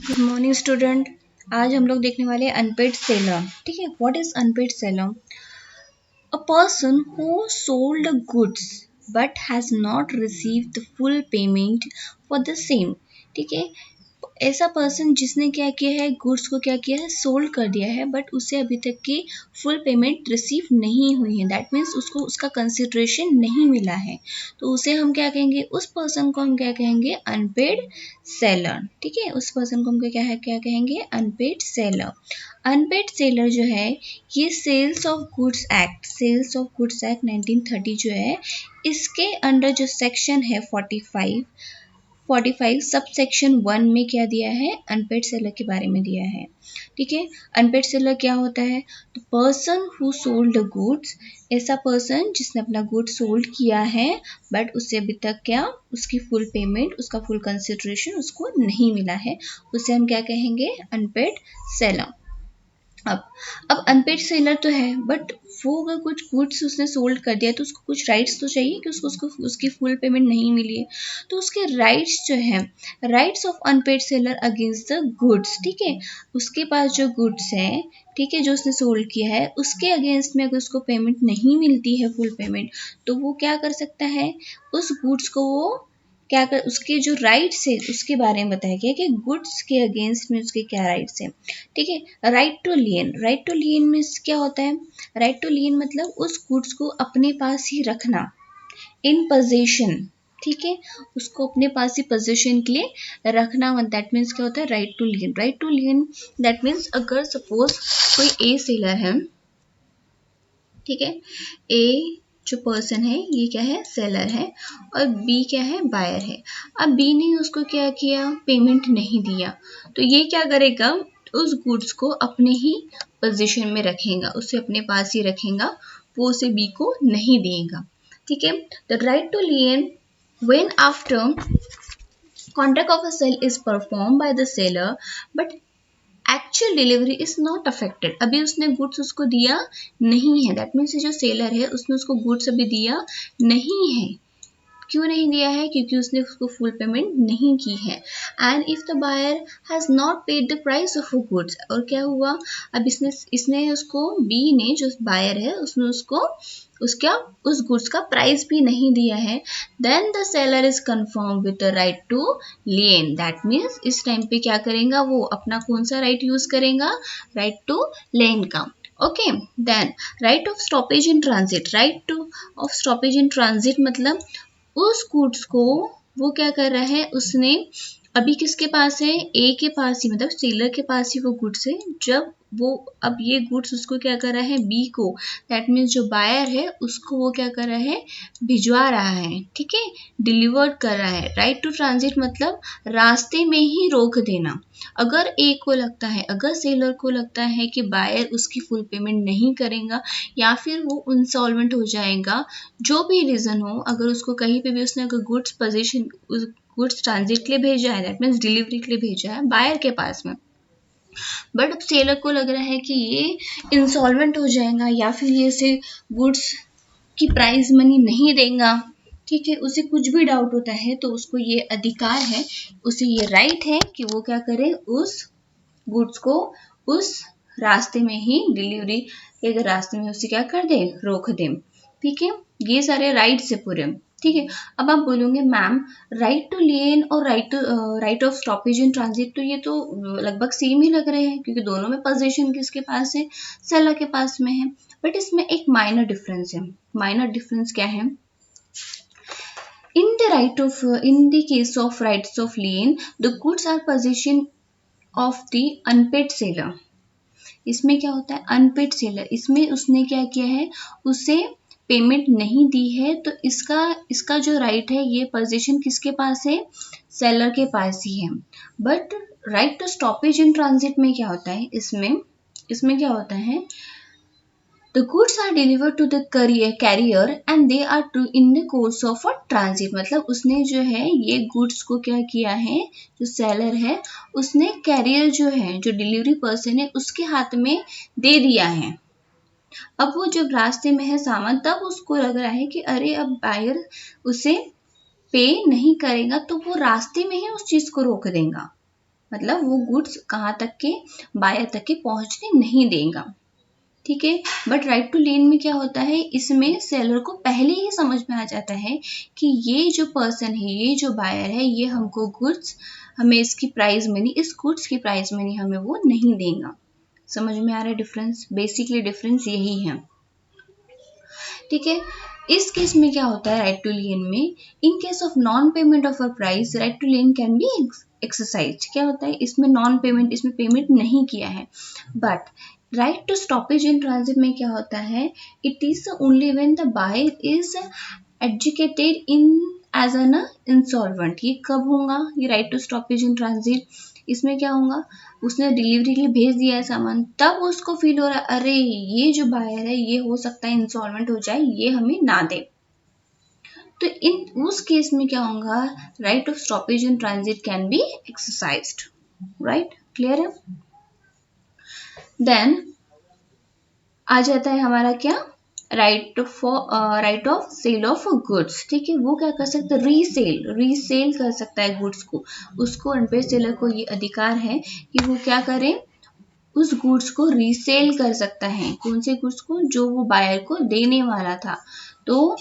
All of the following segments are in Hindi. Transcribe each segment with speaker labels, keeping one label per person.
Speaker 1: Good morning student. आज हम लोग देखने वाले अनपेड सेलर। ठीक है, what is unpaid seller? A person who sold goods but has not received the full payment for the same. ठीक है, ऐसा पर्सन जिसने क्या किया है, गुड्स को क्या किया है, सोल्ड कर दिया है, बट उसे अभी तक की फुल पेमेंट रिसीव नहीं हुई है। दैट मीन्स उसको उसका कंसिडरेशन नहीं मिला है, तो उसे हम क्या कहेंगे, उस पर्सन को हम क्या कहेंगे, अनपेड सेलर। ठीक है, उस पर्सन को हम क्या कहेंगे, अनपेड सेलर। अनपेड सेलर जो है, ये सेल्स ऑफ गुड्स एक्ट 1930 जो है, इसके अंडर जो सेक्शन है 45 सब सेक्शन 1 में क्या दिया है, अनपेड सेलर के बारे में दिया है। ठीक है, अनपेड सेलर क्या होता है, the person who sold the goods, ऐसा पर्सन जिसने अपना गुड सोल्ड किया है बट उससे अभी तक क्या, उसकी फुल पेमेंट, उसका फुल कंसिडरेशन उसको नहीं मिला है, उसे हम क्या कहेंगे, अनपेड सेलर। अब अनपेड सेलर तो है, बट वो अगर कुछ गुड्स उसने सोल्ड कर दिया तो उसको कुछ राइट्स तो चाहिए कि उसको उसकी फुल पेमेंट नहीं मिली है, तो उसके राइट्स जो है, rights of unpaired seller against the goods. ठीक है, उसके पास जो गुड्स है, ठीक है, जो उसने सोल्ड किया है, उसके अगेंस्ट में अगर उसको पेमेंट नहीं मिलती है फुल पेमेंट, तो वो क्या कर सकता है, उस गुड्स को वो क्या कर, उसके जो राइट्स है उसके बारे में बताया गया कि गुड्स के अगेंस्ट में उसके क्या राइट्स हैं। ठीक है, राइट टू लियन में क्या होता है, राइट टू लियन मतलब उस गुड्स को अपने पास ही रखना, इन पोजीशन। ठीक है, उसको अपने पास ही पोजीशन के लिए रखना, दैट मीन्स क्या होता है, right to lien. That means अगर सपोज कोई ए सेलर है, ठीक है, ए जो पर्सन है ये क्या है, सेलर है, और बी क्या है, बायर है। अब बी ने उसको क्या किया, पेमेंट नहीं दिया, तो ये क्या करेगा, उस गुड्स को अपने ही पोजीशन में रखेगा, उसे अपने पास ही रखेगा, वो उसे बी को नहीं देगा। ठीक है, the right to lien when after contract of a sale is performed by the seller but actual delivery is not affected. अभी उसने गुड्स उसको दिया नहीं है, दैट मीन्स जो सेलर है उसने उसको गुड्स अभी दिया नहीं है। क्यों नहीं दिया है, क्योंकि उसने उसको फुल पेमेंट नहीं की है। And if the buyer has not paid the price of goods, और क्या हुआ, अब इसने उसको, बी ने जो बायर है उसने उसको उसका उस गुड्स का प्राइस भी नहीं दिया है, then the seller is confirm with the right to lien. That means इस टाइम पे क्या करेगा, वो अपना कौन सा राइट यूज करेगा, राइट टू लियन का। Okay, then right of stoppage in transit. Right to of stoppage in transit मतलब उस गुड्स को वो क्या कर रहा है, उसने अभी किसके पास है, ए के पास ही, मतलब सेलर के पास ही वो गुड्स है, जब वो अब ये गुड्स उसको क्या कर रहा है, बी को, दैट मीन्स जो बायर है उसको वो क्या कर रहा है, भिजवा रहा है। ठीक है, डिलीवर्ड कर रहा है। राइट टू ट्रांजिट मतलब रास्ते में ही रोक देना। अगर ए को लगता है, अगर सेलर को लगता है कि बायर उसकी फुल पेमेंट नहीं करेगा या फिर वो इंसॉल्वेंट हो जाएगा, जो भी रीज़न हो, अगर उसको कहीं पे भी उसने अगर गुड्स पोजीशन, गुड्स ट्रांजिट के लिए भेजा है, दैट मीन्स डिलीवरी के लिए भेजा है बायर के पास में, बट अब सेलर को लग रहा है कि ये इंसॉल्वेंट हो जाएगा या फिर ये इसे गुड्स की प्राइस मनी नहीं देगा, ठीक है, उसे कुछ भी डाउट होता है, तो उसको ये अधिकार है, उसे ये राइट है कि वो क्या करे, उस गुड्स को उस रास्ते में ही, डिलीवरी के अगर रास्ते में उसे क्या कर दे, रोक दे। ठीक है, ये सारे राइट्स है पूरे। ठीक है, अब आप बोलोगे मैम राइट टू लेन और right of stoppage in transit, तो ये तो लगभग सेम ही लग रहे हैं, क्योंकि दोनों में पोजीशन किसके पास है, सेलर के पास में है। बट इसमें एक माइनर डिफरेंस है। माइनर डिफरेंस क्या है, in the case of rights of lien, the goods are possession of the unpaid seller। इसमें क्या होता है, अनपेड सेलर, इसमें उसने क्या किया है, उसे पेमेंट नहीं दी है, तो इसका जो राइट है, ये पोजीशन किसके पास है, सेलर के पास ही है। But right to stoppage in transit में क्या होता है, इसमें क्या होता है, the goods are delivered to the carrier and they are to in the course of a transit। मतलब उसने जो है ये गुड्स को क्या किया है, जो सेलर है उसने कैरियर जो है, जो डिलीवरी पर्सन है, उसके हाथ में दे दिया है। अब वो जब रास्ते में है सामान, तब उसको लग रहा है कि अरे अब बायर उसे पे नहीं करेगा, तो वो रास्ते में ही उस चीज को रोक देगा। मतलब वो गुड्स कहाँ तक के, बायर तक के पहुंचने नहीं देगा, ठीक है। बट राइट टू लेन में क्या होता है, इसमें सेलर को पहले ही समझ में आ जाता है कि ये जो पर्सन है, ये जो बायर है, ये हमको गुड्स, हमें इसकी प्राइस मनी, इस गुड्स की प्राइस मनी हमें वो नहीं देगा। समझ में आ रहा है डिफरेंस? बेसिकली डिफरेंस यही है, ठीक है। इस केस में क्या होता है राइट टू लेन में, in case of non payment of a price right two lane can be exercise. क्या होता है, इसमें नॉन पेमेंट, इसमें पेमेंट नहीं किया है, but right to stoppage in transit में क्या होता है, it is only when the buyer is educated in as an insolvent. ये कब होगा, ये right to stoppage in transit, इसमें क्या होगा, उसने डिलीवरी के लिए भेज दिया है सामान, तब उसको फील हो रहा है अरे ये जो बायर है ये हो सकता है इंसॉल्वेंट हो जाए, ये हमें ना दे। तो इन उस केस में क्या होगा, right of stoppage in transit can be exercised, right, clear है। देन आ जाता है हमारा क्या, right of sale of goods, ठीक है। वो क्या कर सकता है, रीसेल कर सकता है गुड्स को। उसको अनपेड सेलर को ये अधिकार है कि वो क्या करे, उस गुड्स को रीसेल कर सकता है। कौन से गुड्स को, जो वो बायर को देने वाला था। तो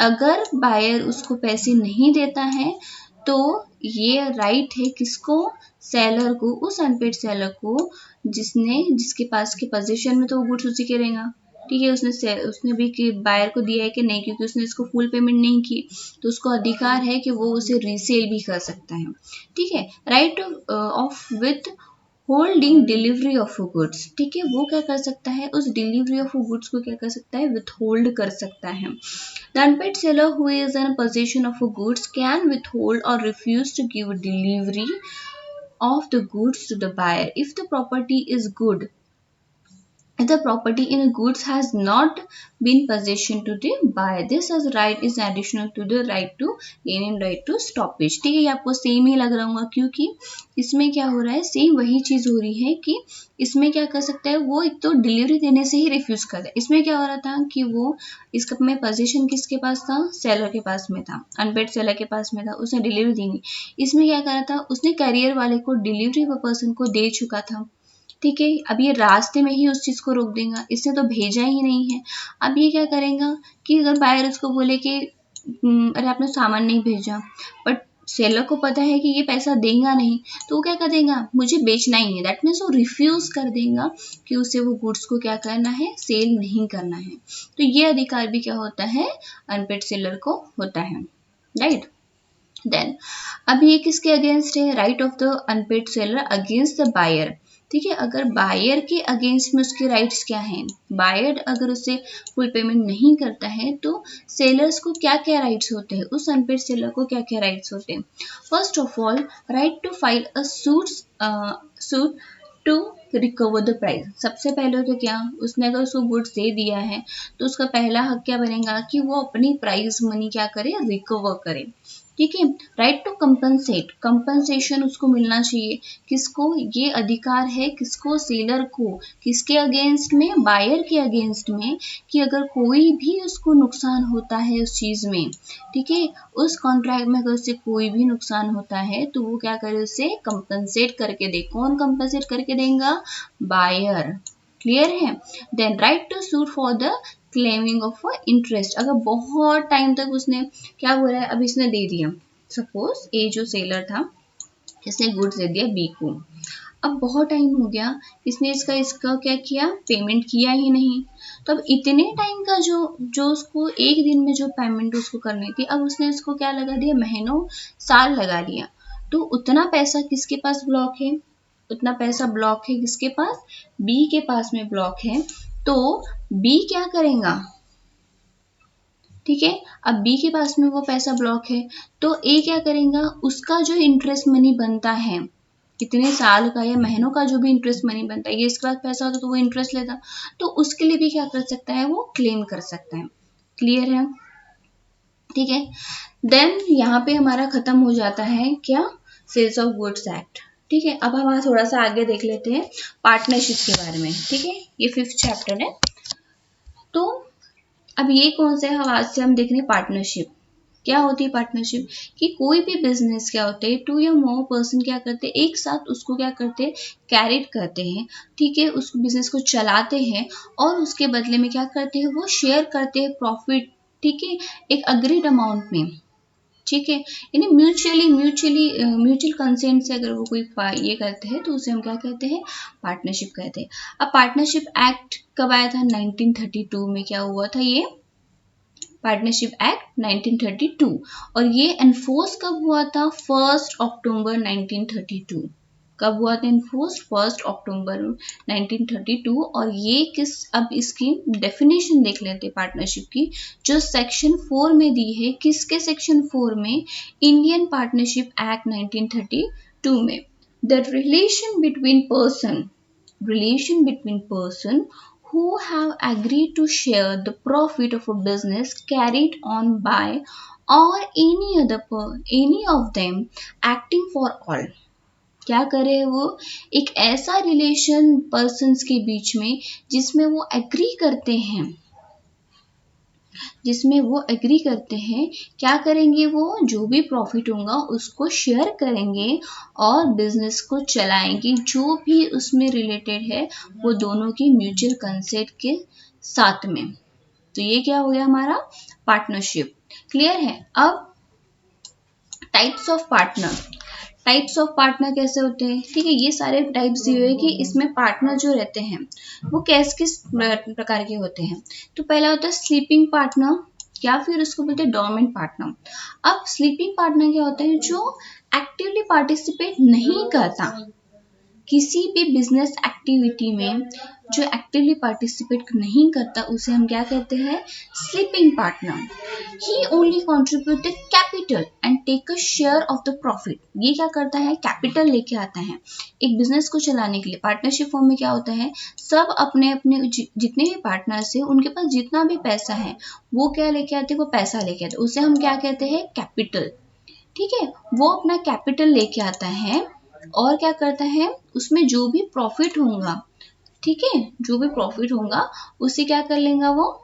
Speaker 1: अगर बायर उसको पैसे नहीं देता है तो ये राइट है किसको, सेलर को, उस अनपेड सेलर को, जिसके पास के पोजीशन में तो वो गुड्स उसी के रहेगा, ठीक है। उसने भी बायर को दिया है कि नहीं, क्योंकि उसने इसको फुल पेमेंट नहीं की, तो उसको अधिकार है कि वो उसे रीसेल भी कर सकता है, ठीक है। Right of with holding delivery of goods, ठीक है। वो क्या कर सकता है, उस डिलीवरी ऑफ गुड्स को क्या कर सकता है, विथ होल्ड कर सकता है। The unpaid seller who is in possession of goods can withhold or refuse to give delivery of the goods to the buyer if the property is good. If the property in goods has not been possession to the buyer, this as right is additional to the right to gain and right to stoppage, ठीक है। ये आपको सेम ही लग रहा होगा, क्योंकि इसमें क्या हो रहा है, सेम वही चीज हो रही है कि इसमें क्या कर सकता है, वो एक तो डिलीवरी देने से ही रिफ्यूज कर दे। इसमें क्या हो रहा था कि वो इसका में पोजीशन किसके पास था, सेलर के पास में था, अनपेड सेलर के पास में था, उसने डिलीवरी दी नहीं। इसमें क्या करा था, उसने कैरियर वाले को, डिलीवरी पर्सन को दे चुका था, ठीक है। अब ये रास्ते में ही उस चीज को रोक देगा, इसने तो भेजा ही नहीं है। अब ये क्या करेगा कि अगर बायर उसको बोले कि अरे आपने सामान नहीं भेजा, बट सेलर को पता है कि ये पैसा देगा नहीं, तो वो क्या कर देगा, मुझे बेचना ही है, दैट मीन्स वो रिफ्यूज कर देगा कि उसे वो गुड्स को क्या करना है, सेल नहीं करना है। तो ये अधिकार भी क्या होता है, अनपेड सेलर को होता है, राइट। देन अब ये किसके अगेंस्ट है, right of the unpaid seller against the buyer, ठीक है। अगर बायर के अगेंस्ट में उसके राइट्स क्या हैं, बायर अगर उसे फुल पेमेंट नहीं करता है तो सेलर्स को क्या क्या राइट्स होते हैं, उस अनपेड सेलर को क्या क्या राइट्स होते हैं। First of all, right to file a suit to recover the price. सबसे पहले तो क्या, उसने अगर उसको गुड्स दे दिया है तो उसका पहला हक क्या बनेगा कि वो अपनी प्राइस मनी क्या करे, रिकवर करे, ठीक है। राइट टू कंपनसेट, कंपनसेशन उसको मिलना चाहिए, किसको, ये अधिकार है किसको, सेलर को, किसके अगेंस्ट में, बायर के अगेंस्ट में, कि अगर कोई भी उसको नुकसान होता है उस चीज में, ठीक है, उस कॉन्ट्रैक्ट में अगर उससे कोई भी नुकसान होता है तो वो क्या करे, उसे कंपनसेट करके दे। कौन कंपनसेट करके देगा, बायर, क्लियर है। Then right to suit for the claiming of interest, अगर बहुत टाइम तक उसने क्या बोला है, अब इसने दे दिया, सपोज ए जो सेलर था इसने गुड्स दे दिया बी को, अब बहुत टाइम हो गया, इसने इसका क्या किया, पेमेंट किया ही नहीं। तो अब इतने टाइम का जो उसको एक दिन में जो पेमेंट उसको करनी थी, अब उसने इसको क्या लगा दिया, महीनों साल लगा दिया। तो उतना पैसा किसके पास ब्लॉक है, उतना पैसा ब्लॉक है किसके पास, बी के पास में ब्लॉक है। तो बी क्या करेगा, ठीक है। अब बी के पास में वो पैसा ब्लॉक है तो ए क्या करेगा, उसका जो इंटरेस्ट मनी बनता है इतने साल का या महीनों का जो भी इंटरेस्ट मनी बनता है, ये इसके पास पैसा होता तो वो इंटरेस्ट लेता, तो उसके लिए भी क्या कर सकता है, वो क्लेम कर सकता है, क्लियर है, ठीक है। देन यहाँ पे हमारा खत्म हो जाता है क्या, सेल्स ऑफ गुड्स एक्ट, ठीक है। अब हम थोड़ा सा आगे देख लेते हैं पार्टनरशिप के बारे में, ठीक है। ये 5th चैप्टर है। तो अब ये कौन से, आज से हम देख रहे हैं पार्टनरशिप, क्या होती है पार्टनरशिप? कि कोई भी बिजनेस क्या होते हैं, 2 या मोर पर्सन क्या करते हैं, एक साथ उसको क्या करते हैं, कैरिड करते हैं, ठीक है, उस बिजनेस को चलाते हैं और उसके बदले में क्या करते हैं, वो शेयर करते हैं प्रॉफिट, ठीक है, एक अग्रीड अमाउंट में, ठीक है, यानी म्यूचुअल कंसेंट से अगर वो कोई ये करते हैं तो उसे हम क्या कहते हैं, पार्टनरशिप कहते हैं। अब पार्टनरशिप एक्ट कब आया था? 1932 में क्या हुआ था, ये पार्टनरशिप एक्ट 1932, और ये एनफोर्स कब हुआ था? 1 अक्टूबर 1932। कब हुआ था एनफोर्स? 1 अक्टूबर 1932। और ये अब इसकी डेफिनेशन देख लेते पार्टनरशिप की, जो सेक्शन 4 में दी है। किसके सेक्शन 4 में? इंडियन पार्टनरशिप एक्ट 1932 में। The relation between person who have agreed to share the profit of a business carried on by or any of them acting for all। क्या करे वो? एक ऐसा रिलेशन पर्सन्स के बीच में जिसमें वो एग्री करते हैं, क्या करेंगे वो? जो भी प्रॉफिट होगा उसको शेयर करेंगे और बिजनेस को चलाएंगे, जो भी उसमें रिलेटेड है वो दोनों की म्यूचुअल कंसेंट के साथ में। तो ये क्या हो गया हमारा? पार्टनरशिप। क्लियर है? अब टाइप्स ऑफ पार्टनर कैसे होते हैं, ठीक है, ये सारे टाइप्स दिए हुए कि इसमें पार्टनर जो रहते हैं वो किस प्रकार के होते हैं। तो पहला होता है स्लीपिंग पार्टनर, या फिर उसको बोलते हैं डोरमेंट पार्टनर। अब स्लीपिंग पार्टनर क्या होता है? जो एक्टिवली पार्टिसिपेट नहीं करता किसी भी बिजनेस एक्टिविटी में, जो एक्टिवली पार्टिसिपेट नहीं करता, उसे हम क्या कहते हैं? Sleeping partner. He only contribute the capital and take a share of the profit. ये क्या करता है? कैपिटल लेके आता है एक बिजनेस को चलाने के लिए। पार्टनरशिप फॉर्म में क्या होता है? सब अपने अपने जितने भी पार्टनर्स है उनके पास जितना भी पैसा है वो क्या लेके आते हैं? वो पैसा लेके आते हैं। उसे हम क्या कहते हैं? कैपिटल। ठीक है, वो अपना कैपिटल लेके आता है और क्या करता है? उसमें जो भी प्रॉफिट होगा, ठीक है, जो भी प्रॉफिट होगा उसे क्या कर लेगा? वो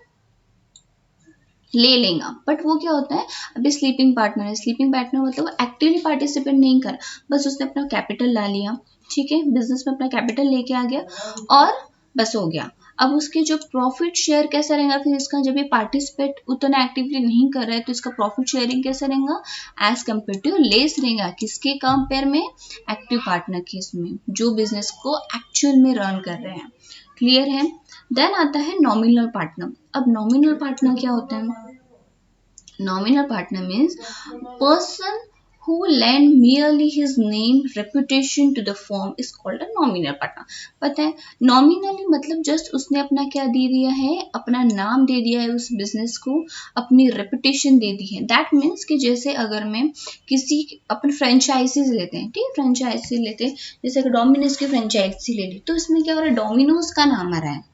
Speaker 1: ले लेगा। बट वो क्या होता है? अभी स्लीपिंग पार्टनर है। स्लीपिंग पार्टनर मतलब वो एक्टिवली पार्टिसिपेट नहीं कर, बस उसने अपना कैपिटल ला लिया, ठीक है, बिजनेस में अपना कैपिटल लेके आ गया और बस हो गया। अब उसके जो प्रॉफिट शेयर कैसा रहेगा फिर इसका? जब ये पार्टिसिपेट उतना एक्टिवली नहीं कर रहा है तो इसका प्रॉफिट शेयरिंग कैसा रहेगा? एज कम्पेयर टू लेस रहेगा। किसके कंपेयर में? एक्टिव पार्टनर के, इसमें जो बिजनेस को एक्चुअल में रन कर रहे हैं। क्लियर है? देन आता है नॉमिनल पार्टनर। अब नॉमिनल पार्टनर क्या होता है? Nominal partner means person who lend merely his name reputation to the firm is called a nominal partner। पता है नॉमिनली मतलब जस्ट उसने अपना क्या दे दिया है? अपना नाम दे दिया है उस बिजनेस को, अपनी रेपुटेशन दे दी है। दैट मीन्स कि जैसे अगर मैं किसी अपन फ्रेंचाइजीज लेते हैं, ठीक है, फ्रेंचाइजी लेते हैं, जैसे अगर डोमिनोज की फ्रेंचाइजी ले ली तो इसमें क्या हो रहा है? डोमिनोज का नाम आ रहा है,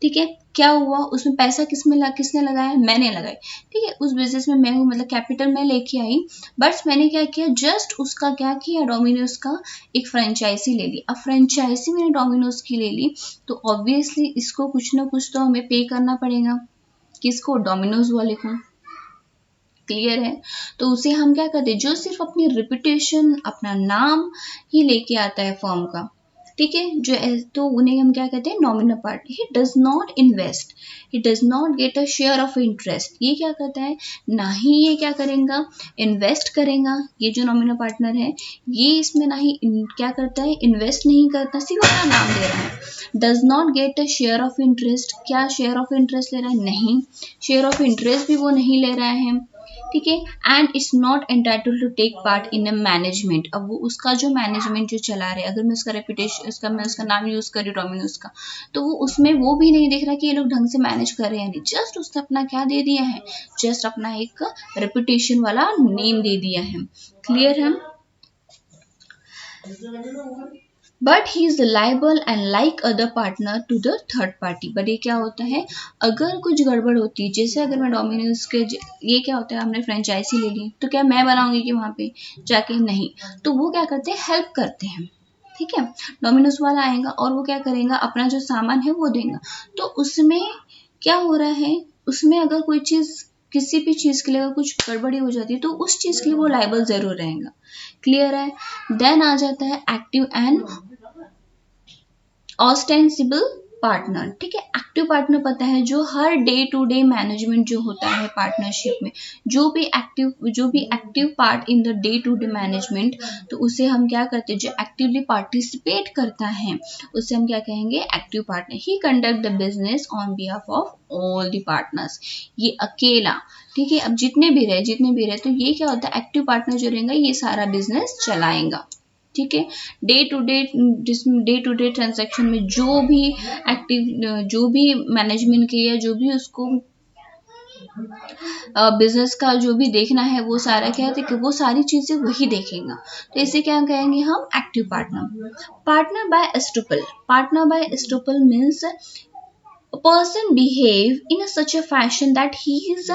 Speaker 1: ठीक है, क्या हुआ? उसमें पैसा किसने लगाया? मैंने लगाया, ठीक है, उस बिजनेस में मैं हूँ, मतलब कैपिटल मैं लेके आई, बट मैंने क्या किया? जस्ट उसका क्या किया? डोमिनोज का एक फ्रेंचाइजी ले ली। अब फ्रेंचाइजी मैंने डोमिनोज की ले ली तो ऑब्वियसली इसको कुछ ना कुछ तो हमें पे करना पड़ेगा। किसको? डोमिनोज वाले को। क्लियर है? तो उसे हम क्या कहते हैं? जो सिर्फ अपनी रेपुटेशन, अपना नाम ही लेके आता है फर्म का, ठीक है, जो तो उन्हें हम क्या कहते हैं? Nominal partner. He does not invest, he does not get a share of interest. ये क्या करता है? ना ही ये क्या करेगा? इन्वेस्ट करेगा। ये जो नॉमिनल पार्टनर है ये इसमें ना ही क्या करता है? इन्वेस्ट नहीं करता, सिर्फ अपना नाम दे रहा है। Does not get a share of interest. क्या शेयर ऑफ इंटरेस्ट ले रहा है? नहीं, शेयर ऑफ इंटरेस्ट भी वो नहीं ले रहा है, ठीक है। And it's not entitled to take part in a management. अब वो उसका जो मैनेजमेंट जो चला रहे, अगर मैं उसका रेपुटेशन, मैं उसका नाम यूज कर रही हूँ डोमिनोज का, तो वो उसमें वो भी नहीं देख रहा कि ये लोग ढंग से मैनेज कर रहे हैं नहीं। जस्ट उसने अपना क्या दे दिया है? जस्ट अपना एक रेपुटेशन वाला नेम दे दिया है। क्लियर है? But he is liable and like other partner to the third party. But ये क्या होता है? अगर कुछ गड़बड़ होती है, जैसे अगर मैं डोमिनोज के, ये क्या होता है? हमने फ्रेंचाइजी ले ली तो क्या मैं बनाऊंगी कि वहां पे जाके? नहीं, तो वो क्या करते हैं? हेल्प करते हैं, ठीक है। डोमिनोज वाला आएगा और वो क्या करेगा? अपना जो सामान है वो देगा। तो उसमें क्या हो रहा है? उसमें अगर कोई चीज किसी भी चीज के लिए अगर कुछ गड़बड़ी हो जाती है तो उस चीज के लिए वो लायबल जरूर रहेगा। क्लियर है। देन आ जाता है एक्टिव एंड ऑस्टेंसिबल पार्टनर। ठीक है, एक्टिव पार्टनर पता है जो हर डे टू डे मैनेजमेंट जो होता है पार्टनरशिप में, जो भी active part in the day to day management, तो उसे हम क्या करते हैं, जो एक्टिवली पार्टिसिपेट करता है उसे हम क्या कहेंगे, active partner. He conduct the business on behalf of all the partners. ये अकेला, ठीक है, अब जितने भी रहे तो ये क्या होता है, एक्टिव पार्टनर जो रहेगा ये सारा बिजनेस चलाएगा। ठीक है, डे टू डे ट्रांजैक्शन में जो भी मैनेजमेंट के या जो भी उसको बिजनेस का जो भी देखना है वो सारा क्या है कि वो सारी चीजें वही देखेगा। तो इसे क्या कहेंगे हम, active partner. Partner by estoppel means a person behave in such a fashion that he is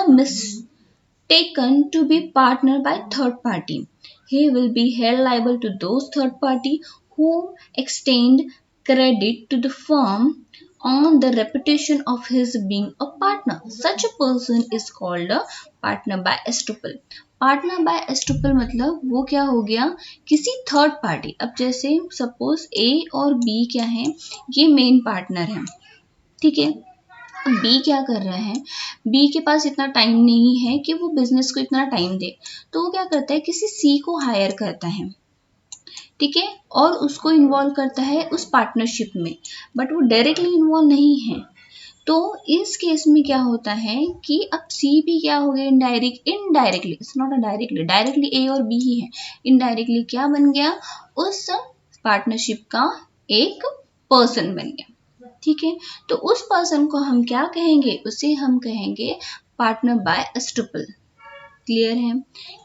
Speaker 1: taken to be partner by third party. He will be held liable to those third party who extend credit to the firm on the reputation of his being a partner. Such a person is called a partner by estoppel. Partner by estoppel मतलब वो क्या हो गया, किसी थर्ड पार्टी। अब जैसे सपोज ए और बी क्या है, ये मेन पार्टनर है। ठीक है, बी क्या कर रहा है, बी के पास इतना टाइम नहीं है कि वो बिजनेस को इतना टाइम दे, तो वो क्या करता है, किसी सी को हायर करता है। ठीक है, और उसको इन्वॉल्व करता है उस पार्टनरशिप में, बट वो डायरेक्टली इन्वॉल्व नहीं है। तो इस केस में क्या होता है कि अब सी भी क्या हो गया, indirectly, it's not a directly A और बी ही है, इनडायरेक्टली क्या बन गया, उस पार्टनरशिप का एक पर्सन बन गया। ठीक है, तो उस पर्सन को हम क्या कहेंगे, उसे हम कहेंगे पार्टनर बाय एस्टुपल। क्लियर है।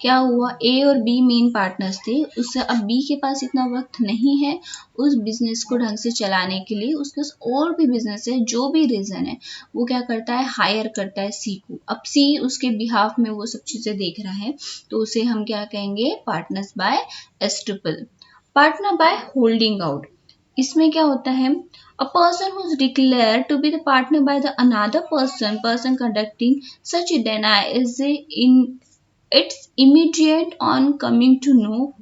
Speaker 1: क्या हुआ, ए और बी मेन पार्टनर्स थे, उससे अब बी के पास इतना वक्त नहीं है उस बिजनेस को ढंग से चलाने के लिए, उसके पास और भी बिजनेस है, जो भी रीजन है वो क्या करता है, हायर करता है सी को। अब सी उसके बिहाफ में वो सब चीजें देख रहा है, तो उसे हम क्या कहेंगे, partners by estoppel. Partner by holding out, इसमें क्या होता है, a person who is declared to be the partner by the another person conducting such a deny is in its immediate on coming to know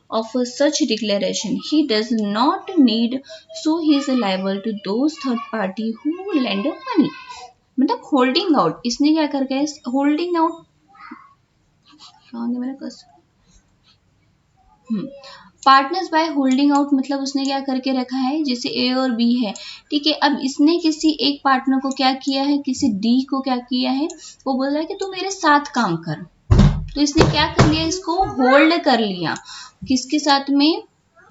Speaker 1: of such declaration he does not need, so he is liable to those third party who lend money। मतलब होल्डिंग आउट, इसने क्या कर गया, होल्डिंग आउट मेरा cursor, partners by holding out मतलब उसने क्या करके रखा है, जैसे ए और बी है। ठीक है, अब इसने किसी एक पार्टनर को क्या किया है, किसी डी को क्या किया है, वो बोल रहा है कि तू मेरे साथ काम कर, तो इसने क्या कर लिया, इसको होल्ड कर लिया, किसके साथ में,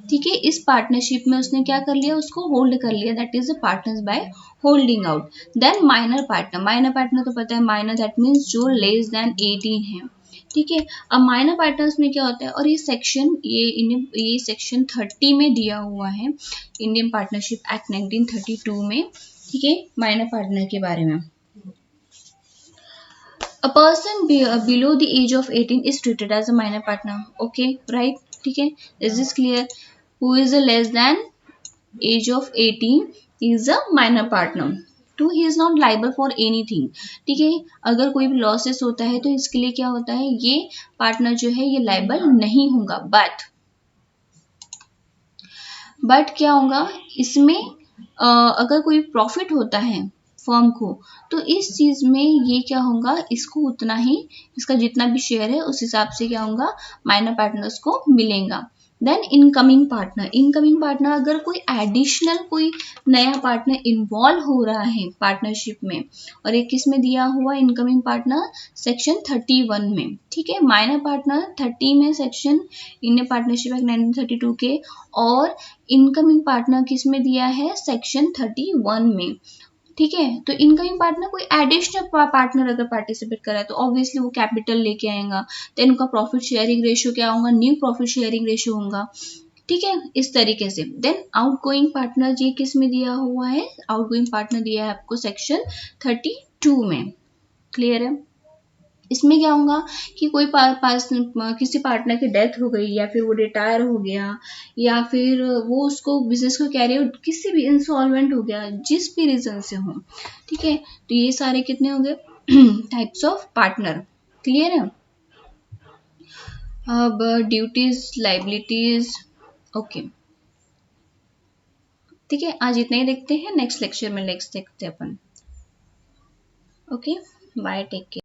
Speaker 1: ठीक है, इस पार्टनरशिप में उसने क्या कर लिया, उसको होल्ड कर लिया, that is partners by holding out. Then minor partner तो पता है, माइनर दैट मीन्स जो लेस देन 18 है। ठीक है, अब माइनर पार्टनर्स में क्या होता है, और ये सेक्शन 30 में दिया हुआ है इंडियन पार्टनरशिप एक्ट 1932 में। ठीक है, माइनर पार्टनर के बारे में, a person below the age of 18 is treated as a minor partner। okay, right? ठीक है, is this clear? who is a less than age of 18 is a minor partner। To he is not liable for anything. ठीक है, अगर कोई भी लॉसेस होता है तो इसके लिए क्या होता है, ये पार्टनर जो है ये लाइबल नहीं होगा, बट क्या होगा इसमें, अगर कोई प्रॉफिट होता है फर्म को, तो इस चीज में ये क्या होगा, इसको उतना ही, इसका जितना भी शेयर है उस हिसाब से क्या होगा, माइनर पार्टनर्स को मिलेगा। देन इनकमिंग पार्टनर अगर कोई एडिशनल कोई नया पार्टनर इन्वॉल्व हो रहा है पार्टनरशिप में, और एक किस में दिया हुआ इनकमिंग पार्टनर, सेक्शन 31 में। ठीक है, माइनर पार्टनर 30 में सेक्शन इंडियन पार्टनरशिप एक्ट 1932 के, और इनकमिंग पार्टनर किस में दिया है, सेक्शन 31 में। ठीक है, तो इनकमिंग पार्टनर कोई एडिशनल पार्टनर अगर पार्टिसिपेट कर रहा है तो ऑब्वियसली वो कैपिटल लेके आएगा, देन उनका प्रॉफिट शेयरिंग रेशियो क्या होगा, न्यू प्रॉफिट शेयरिंग रेशियो होगा। ठीक है, इस तरीके से। देन आउटगोइंग पार्टनर, ये किस में दिया हुआ है, आउटगोइंग पार्टनर दिया है आपको सेक्शन 32 में। क्लियर है। इसमें क्या होगा कि कोई किसी पार्टनर की डेथ हो गई, या फिर वो रिटायर हो गया, या फिर वो उसको बिजनेस को कैरी किसी भी इंसॉल्वेंट हो गया, जिस भी रीजन से हो। ठीक है, तो ये सारे कितने हो गए, टाइप्स ऑफ पार्टनर। क्लियर है? अब ड्यूटीज, लाइबिलिटीज, ओके ठीक है, आज इतना ही देखते हैं, नेक्स्ट लेक्चर में नेक्स्ट देखते हैं अपन। Okay bye, take care.